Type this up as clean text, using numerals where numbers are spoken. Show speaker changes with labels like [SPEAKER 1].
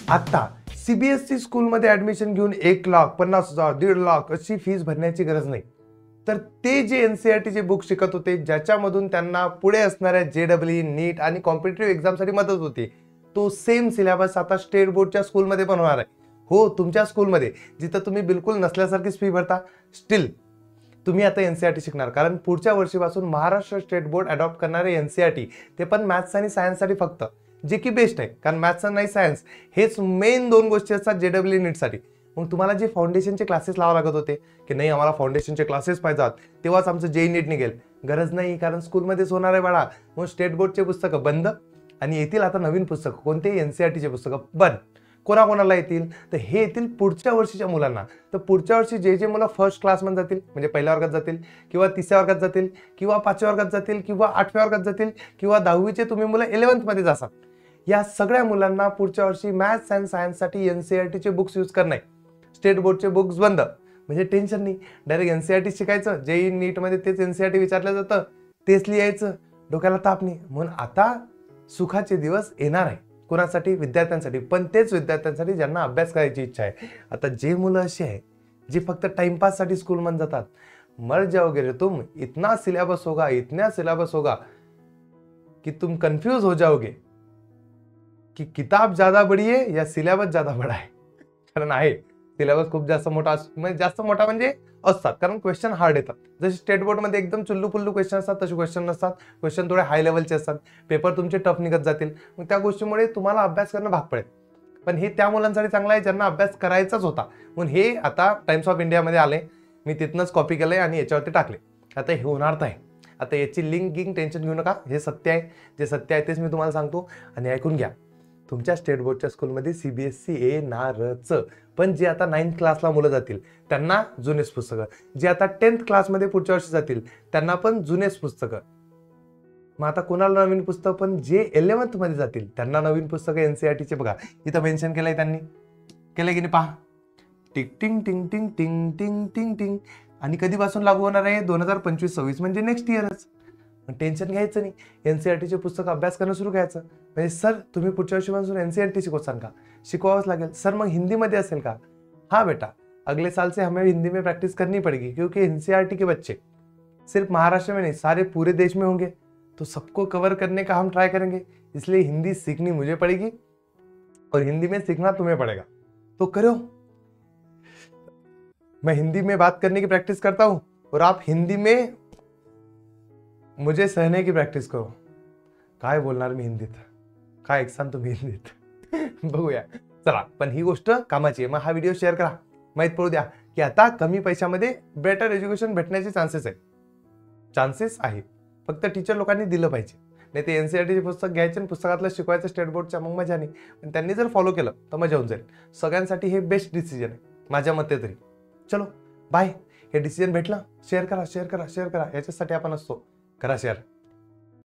[SPEAKER 1] आता सीबीएसई स्कूलमध्ये ऍडमिशन घेऊन 1,50,000, 50,000, 1,50,000 अशी फीस भरण्याची गरज नाही. तर ते जे एनसीईआरटीचे बुक शिकत होते, ज्याच्यामधून त्यांना पुढे असणाऱ्या जेडब्ल्यू, नीट आणि कॉम्पिटेटिव्ह एक्झामसाठी मदत होती, तो सेम सिलेबस आता स्टेट बोर्डच्या स्कूलमध्ये पण होणार आहे. हो, तुमच्या स्कूलमध्ये जिथं तुम्ही बिलकुल नसल्यासारखीच फी भरता, स्टील तुम्ही आता एनसीईआरटी शिकणार. कारण पुढच्या वर्षीपासून महाराष्ट्र स्टेट बोर्ड अडॉप्ट करणारे एनसीईआरटी, ते पण मॅथ्स आणि सायन्ससाठी फक्त, जे की बेस्ट आहे. कारण मॅथ्स आणि सायन्स हेच मेन दोन गोष्टी असतात जेडब्ल्यू नीटसाठी. मग तुम्हाला जे फाउंडेशनचे क्लासेस लावा लागत होते की नाही आम्हाला फाउंडेशनचे क्लासेस पाहिजेत तेव्हाच आमचं जेई नीट निघेल, गरज नाही. कारण स्कूलमध्येच होणार आहे बाळा. मग स्टेट बोर्डचे पुस्तकं बंद आणि येतील आता नवीन पुस्तकं, कोणतेही एनसीईआरटीचे पुस्तकं बंद. कोणाकोणाला येतील तर हे येतील पुढच्या वर्षीच्या मुलांना. तर पुढच्या वर्षी जे जे मुलं फर्स्ट क्लासमध्ये जातील, म्हणजे पहिल्या वर्गात जातील किंवा तिसऱ्या वर्गात जातील किंवा 5व्या वर्गात जातील किंवा 8व्या वर्गात जातील किंवा 10वीचे तुम्ही मुलं 11th मध्ये जासाल, या सगळ्या मुलांना पुढच्या वर्षी मॅथ्स अँड सायन्ससाठी एनसीईआरटीचे बुक्स यूज करणे. स्टेट बोर्डचे बुक्स बंद, म्हणजे टेन्शन नाही. डायरेक्ट एनसीईआरटी शिकायचं, जेई नीटमध्ये तेच एनसीईआरटी विचारलं जातं, तेच लिहायचं, डोक्याला ताप नाही. म्हणून आता सुखाचे दिवस येणार आहे. कोणासाठी? विद्यार्थ्यांसाठी. पण तेच विद्यार्थ्यांसाठी ज्यांना अभ्यास करायची इच्छा आहे. आता जे मुलं अशी आहे जे फक्त टाइमपाससाठी स्कूलमध्ये जातात, मर जाओगे रे तुम, इतना सिलेबस होगा, इतना सिलेबस होगा कि तुम कंफ्यूज हो जाओगे की किताब ज्यादा बड़ी है या सिलेबस ज्यादा बड़ा है. कारण आहे सिलेबस खूप जास्त मोठा, म्हणजे जास्त मोठा म्हणजे असतात, कारण क्वेश्चन हार्ड येतात. जसे स्टेट बोर्डमध्ये एकदम चुल्लू पुल्लू क्वेश्चन असतात, तसे क्वेश्चन नसतात. क्वेश्चन थोडे हाय लेवलचे असतात. पेपर तुमचे टफ निघत जातील. मग त्या गोष्टीमुळे तुम्हाला अभ्यास करणं भाग पडेल. पण हे त्या मुलांसाठी चांगलं आहे ज्यांना अभ्यास करायचाच होता. म्हणून हे आता टाइम्स ऑफ इंडियामध्ये आले, मी तिथनंच कॉपी केलंय आणि याच्यावरती टाकले. आता हे होणार आहे. आता याची लिंक टेन्शन घेऊ नका. हे सत्य आहे, जे सत्य आहे तेच मी तुम्हाला सांगतो. आणि ऐकून घ्या, तुमच्या स्टेट बोर्डच्या स्कूलमध्ये सीबीएसई येणारच. पण जे आता 9th क्लासला मुलं जातील त्यांना जुनेच पुस्तकं, जे आता 10th क्लासमध्ये पुढच्या वर्षी जातील त्यांना पण जुनेच पुस्तकं. मग आता कोणाला नवीन पुस्तक? पण जे 11th मध्ये जातील त्यांना नवीन पुस्तकं एनसीईआरटीचे. बघा इथं मेन्शन केलंय त्यांनी, केलंय की नाही पहा, टिंग टिंग टिंग टिंग टिंग टिंग टिंग टिंग. आणि कधीपासून लागू होणार आहे? 2025-26, म्हणजे नेक्स्ट इयरच. टेन्शन घ्यायचं नाही. एनसीईआरटीचे पुस्तक अभ्यास करणं सुरू करायचं. म्हणजे सर तुम्ही पुढच्या वर्षीपासून एनसीईआरटी शिकवसान का? शिकवावंच लागेल. सर मग हिंदीमध्ये असेल का? हाँ बेटा, अगले साल से हमें हिंदी में प्रैक्टिस करनी पड़ेगी, क्योंकि एनसीईआरटी के बच्चे सिर्फ महाराष्ट्र में नहीं सारे पूरे देश में होंगे, तो सबको कवर करने का हम ट्राई करेंगे. इसलिए हिंदी सीखनी मुझे पड़ेगी और हिंदी में सीखना तुम्हें पड़ेगा. तो करो. मैं हिंदी में बात करने की प्रैक्टिस करता हूं और आप हिंदी में मुझे सहने की प्रॅक्टिस करू. काय बोलणार मी हिंदीत? काय ऐकसान तुम्ही हिंदीत? बघूया. चला, पण ही गोष्ट कामाची आहे. मग हा व्हिडिओ शेअर करा, माहीत पडू द्या की आता कमी पैशामध्ये बेटर एज्युकेशन भेटण्याचे चान्सेस आहे. चान्सेस आहे, फक्त टीचर लोकांनी दिलं पाहिजे. नाही ते एनसीईआरटीचे पुस्तक घ्यायचे आणि पुस्तकातलं शिकवायचं स्टेट बोर्डच्या, मग मजा नाही. पण त्यांनी जर फॉलो केलं तर मजा होऊन जाईल. सगळ्यांसाठी हे बेस्ट डिसिजन आहे माझ्या मते तरी. चलो बाय. हे डिसिजन भेटलं, शेअर करा, शेअर करा, शेअर करा. याच्यासाठी आपण असतो. करा शेअर.